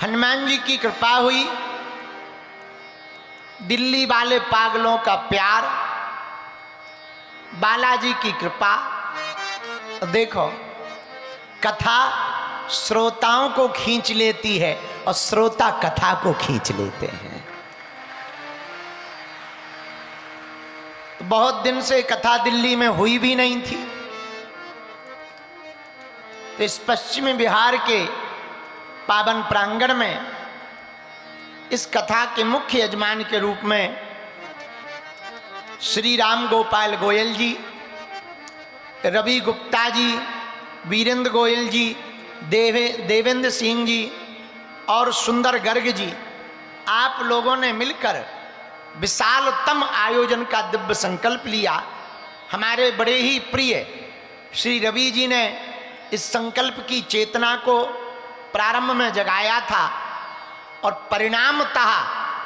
हनुमान जी की कृपा हुई, दिल्ली वाले पागलों का प्यार, बालाजी की कृपा। देखो, कथा श्रोताओं को खींच लेती है और श्रोता कथा को खींच लेते हैं। बहुत दिन से कथा दिल्ली में हुई भी नहीं थी, तो इस पश्चिमी बिहार के पावन प्रांगण में इस कथा के मुख्य यजमान के रूप में श्री राम गोपाल गोयल जी, रवि गुप्ता जी, वीरेंद्र गोयल जी, देवेंद्र सिंह जी और सुंदर गर्ग जी, आप लोगों ने मिलकर विशालतम आयोजन का दिव्य संकल्प लिया। हमारे बड़े ही प्रिय श्री रवि जी ने इस संकल्प की चेतना को प्रारंभ में जगाया था और परिणामतः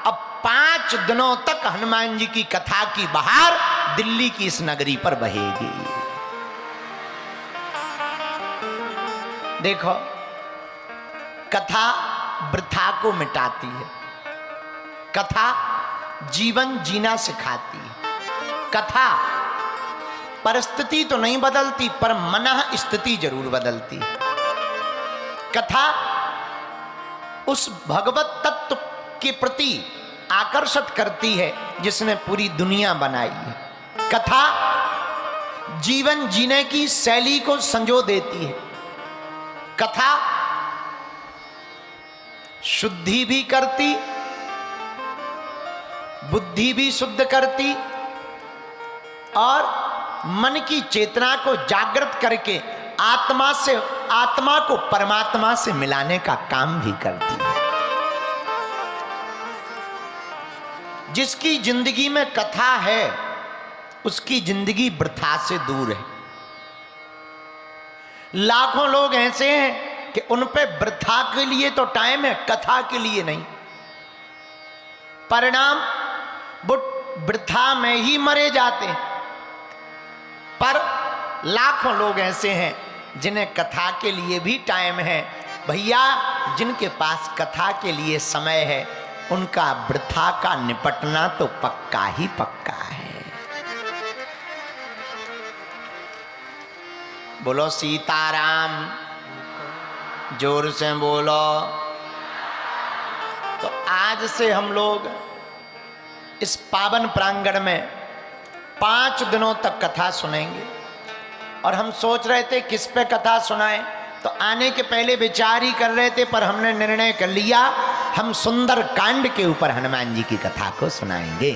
अब 5 दिनों तक हनुमान जी की कथा की बहार दिल्ली की इस नगरी पर बहेगी। देखो, कथा वृथा को मिटाती है, कथा जीवन जीना सिखाती है। कथा परिस्थिति तो नहीं बदलती पर मनः स्थिति जरूर बदलती है। कथा उस भगवत तत्व के प्रति आकर्षित करती है जिसने पूरी दुनिया बनाई है। कथा जीवन जीने की शैली को संजो देती है। कथा शुद्धि भी करती, बुद्धि भी शुद्ध करती और मन की चेतना को जागृत करके आत्मा को परमात्मा से मिलाने का काम भी करती है। जिसकी जिंदगी में कथा है उसकी जिंदगी वृथा से दूर है। लाखों लोग ऐसे हैं कि उन पे वृथा के लिए तो टाइम है, कथा के लिए नहीं। परिणाम वो वृथा में ही मरे जाते हैं। पर लाखों लोग ऐसे हैं जिन्हें कथा के लिए भी टाइम है। भैया, जिनके पास कथा के लिए समय है उनका वृथा का निपटना तो पक्का ही पक्का है। बोलो सीताराम, जोर से बोलो। तो आज से हम लोग इस पावन प्रांगण में 5 दिनों तक कथा सुनेंगे और हम सोच रहे थे किस पे कथा सुनाएं, तो आने के पहले विचार ही कर रहे थे, पर हमने निर्णय कर लिया हम सुंदर कांड के ऊपर हनुमान जी की कथा को सुनाएंगे।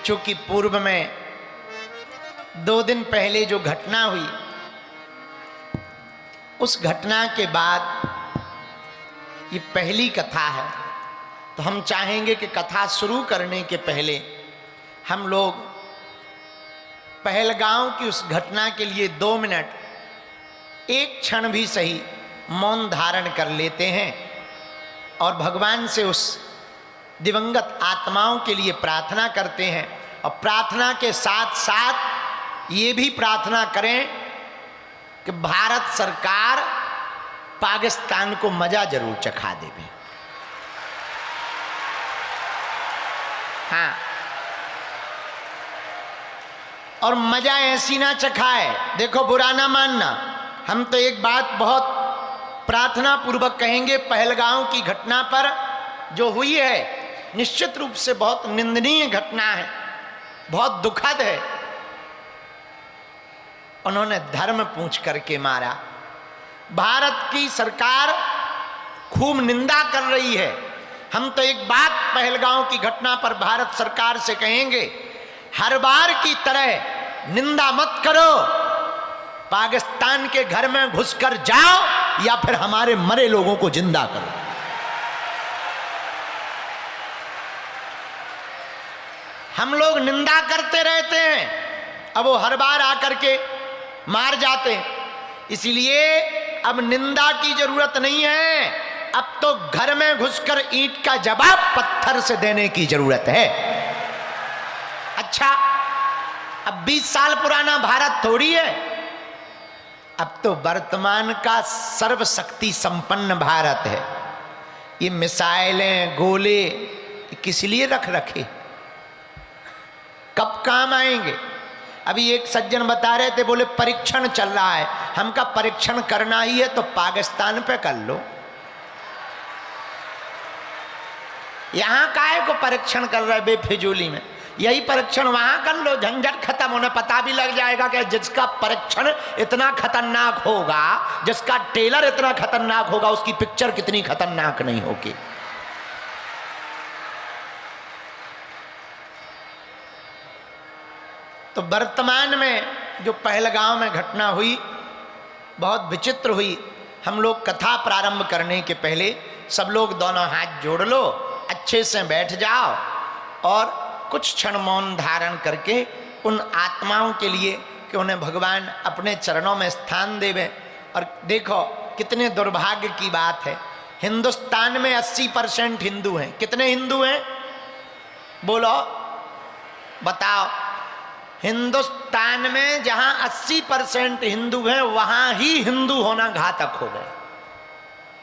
चूंकि पूर्व में 2 दिन पहले जो घटना हुई, उस घटना के बाद ये पहली कथा है, तो हम चाहेंगे कि कथा शुरू करने के पहले हम लोग पहलगांव की उस घटना के लिए 2 मिनट, 1 क्षण भी सही मौन धारण कर लेते हैं और भगवान से उस दिवंगत आत्माओं के लिए प्रार्थना करते हैं। और प्रार्थना के साथ साथ ये भी प्रार्थना करें कि भारत सरकार पाकिस्तान को मजा जरूर चखा देवे। हाँ, और मजा ऐसी ना चखाए। देखो, बुरा ना मानना, हम तो एक बात बहुत प्रार्थना पूर्वक कहेंगे, पहलगांव की घटना पर जो हुई है निश्चित रूप से बहुत निंदनीय घटना है, बहुत दुखद है। उन्होंने धर्म पूछ करके मारा। भारत की सरकार खूब निंदा कर रही है। हम तो एक बात पहलगांव की घटना पर भारत सरकार से कहेंगे, हर बार की तरह निंदा मत करो, पाकिस्तान के घर में घुसकर जाओ या फिर हमारे मरे लोगों को जिंदा करो। हम लोग निंदा करते रहते हैं, अब वो हर बार आकर के मार जाते हैं। इसलिए अब निंदा की जरूरत नहीं है, अब तो घर में घुसकर ईंट का जवाब पत्थर से देने की जरूरत है। अच्छा, अब 20 साल पुराना भारत थोड़ी है। अब तो वर्तमान का सर्वशक्ति संपन्न भारत है। ये मिसाइलें गोले किस लिए रख रखे, कब काम आएंगे? अभी एक सज्जन बता रहे थे, बोले परीक्षण चल रहा है। हमका परीक्षण करना ही है तो पाकिस्तान पे कर लो, यहां काहे को परीक्षण कर रहे बेफिजूली में? यही परीक्षण वहां कर लो, झंझट खत्म, उन्हें पता भी लग जाएगा कि जिसका परीक्षण इतना खतरनाक होगा, जिसका टेलर इतना खतरनाक होगा, उसकी पिक्चर कितनी खतरनाक नहीं होगी। तो वर्तमान में जो पहलगांव में घटना हुई बहुत विचित्र हुई। हम लोग कथा प्रारंभ करने के पहले सब लोग दोनों हाथ जोड़ लो, अच्छे से बैठ जाओ और कुछ क्षण मौन धारण करके उन आत्माओं के लिए कि उन्हें भगवान अपने चरणों में स्थान देवे। और देखो कितने दुर्भाग्य की बात है, हिंदुस्तान में 80% हिंदू हैं। कितने हिंदू हैं बोलो, बताओ। हिंदुस्तान में जहां 80% हिंदू हैं वहां ही हिंदू होना घातक हो गए।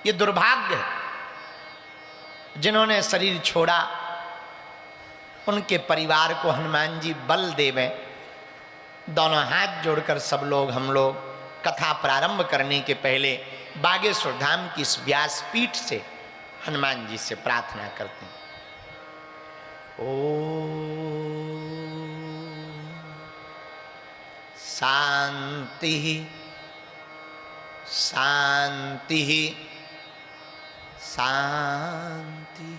ये दुर्भाग्य है। जिन्होंने शरीर छोड़ा उनके परिवार को हनुमान जी बल देवे। दोनों हाथ जोड़कर सब लोग, हम लोग कथा प्रारंभ करने के पहले बागेश्वर धाम की इस व्यासपीठ से हनुमान जी से प्रार्थना करते हैं। ओ शांति शांति शांति।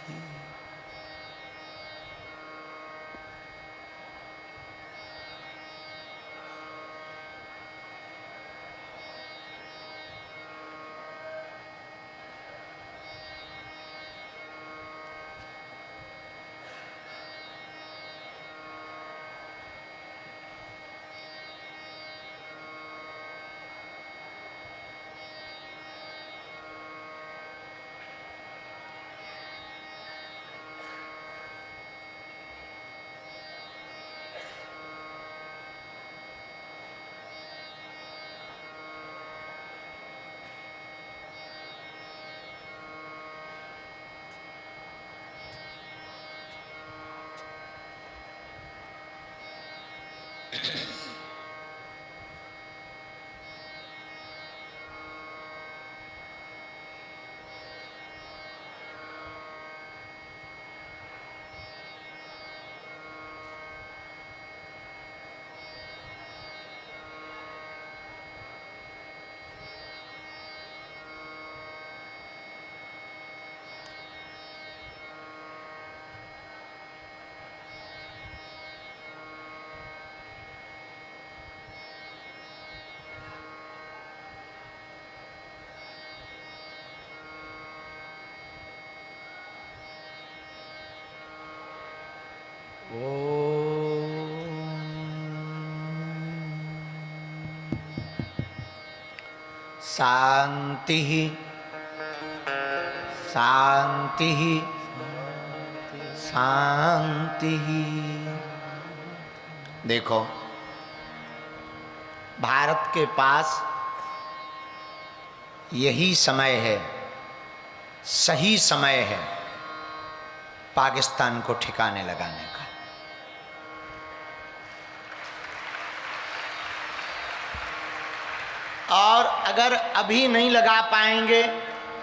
शांति शांति शांति। देखो भारत के पास यही समय है, सही समय है पाकिस्तान को ठिकाने लगाने का। और अगर अभी नहीं लगा पाएंगे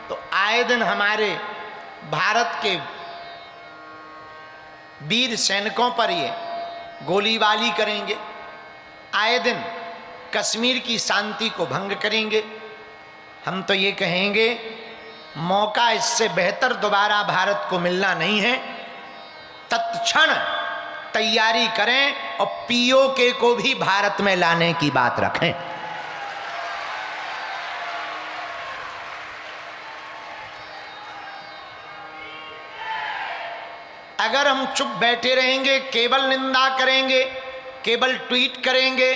तो आए दिन हमारे भारत के वीर सैनिकों पर ये गोलीबारी करेंगे, आए दिन कश्मीर की शांति को भंग करेंगे। हम तो ये कहेंगे मौका इससे बेहतर दोबारा भारत को मिलना नहीं है। तत्क्षण तैयारी करें और पीओके को भी भारत में लाने की बात रखें। अगर हम चुप बैठे रहेंगे, केवल निंदा करेंगे, केवल ट्वीट करेंगे,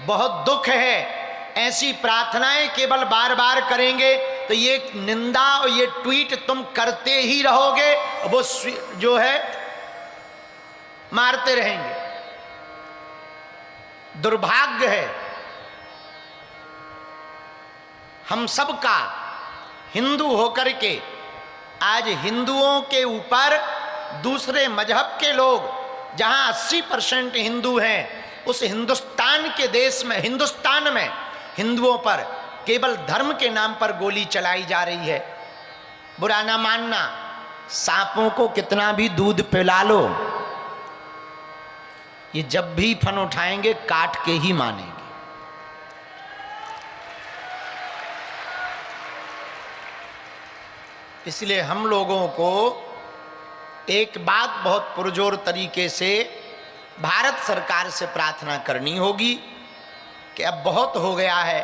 बहुत दुख है, ऐसी प्रार्थनाएं केवल बार बार करेंगे तो ये निंदा और ये ट्वीट तुम करते ही रहोगे, वो जो है मारते रहेंगे। दुर्भाग्य है हम सब का हिंदू होकर के आज हिंदुओं के ऊपर दूसरे मजहब के लोग, जहां 80% हिंदू हैं, उस हिंदुस्तान के देश में, हिंदुस्तान में हिंदुओं पर केवल धर्म के नाम पर गोली चलाई जा रही है। बुरा ना मानना, सांपों को कितना भी दूध पिला लो, ये जब भी फन उठाएंगे काट के ही मानेंगे। इसलिए हम लोगों को एक बात बहुत पुरजोर तरीके से भारत सरकार से प्रार्थना करनी होगी कि अब बहुत हो गया है।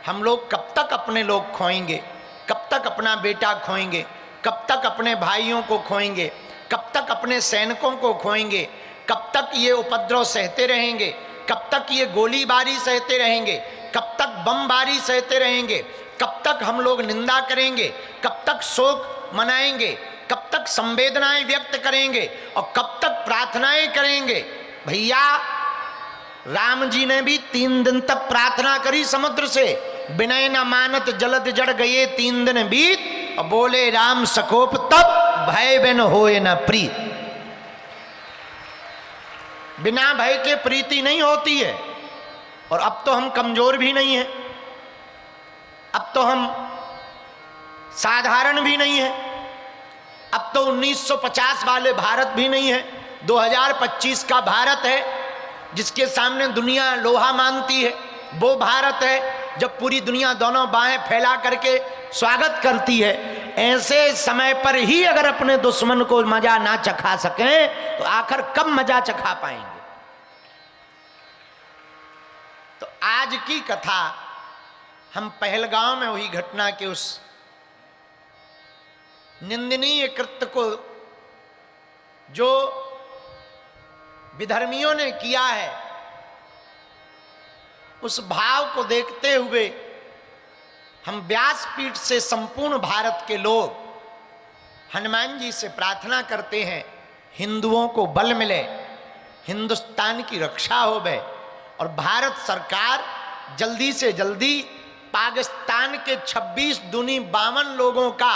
हम लोग कब तक अपने लोग खोएंगे, कब तक अपना बेटा खोएंगे, कब तक अपने भाइयों को खोएंगे, कब तक अपने सैनिकों को खोएंगे, कब तक ये उपद्रव सहते रहेंगे, कब तक ये गोलीबारी सहते रहेंगे, कब तक बमबारी सहते रहेंगे, कब तक हम लोग निंदा करेंगे, कब तक शोक मनाएंगे, कब तक संवेदनाएं व्यक्त करेंगे और कब तक प्रार्थनाएं करेंगे। भैया राम जी ने भी 3 दिन तक प्रार्थना करी समुद्र से, विनय न मानत जलद जड़ गए 3 दिन बीत, और बोले राम सकोप तब भय बिन होए न प्रीत। बिना भय के प्रीति नहीं होती है। और अब तो हम कमजोर भी नहीं हैं, अब तो हम साधारण भी नहीं है, अब तो 1950 वाले भारत भी नहीं है, 2025 का भारत है जिसके सामने दुनिया लोहा मानती है। वो भारत है जब पूरी दुनिया दोनों बाहें फैला करके स्वागत करती है। ऐसे समय पर ही अगर अपने दुश्मन को मजा ना चखा सकें तो आखिर कब मजा चखा पाएंगे। तो आज की कथा हम पहलगांव में हुई घटना के उस निंदनीय कृत्य को जो विधर्मियों ने किया है, उस भाव को देखते हुए हम व्यासपीठ से संपूर्ण भारत के लोग हनुमान जी से प्रार्थना करते हैं, हिंदुओं को बल मिले, हिंदुस्तान की रक्षा हो गए और भारत सरकार जल्दी से जल्दी पाकिस्तान के 26 दूनी 52 लोगों का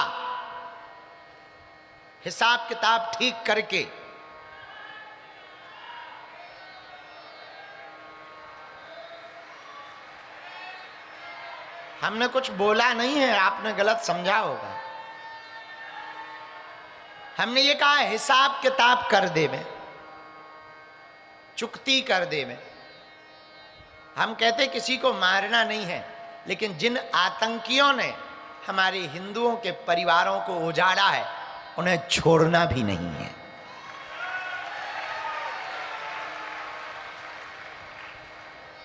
हिसाब किताब ठीक करके हमने कुछ बोला नहीं है, आपने गलत समझा होगा। हमने ये कहा हिसाब किताब कर दे में, चुकती कर दे में। हम कहते किसी को मारना नहीं है, लेकिन जिन आतंकियों ने हमारे हिंदुओं के परिवारों को उजाड़ा है उन्हें छोड़ना भी नहीं है।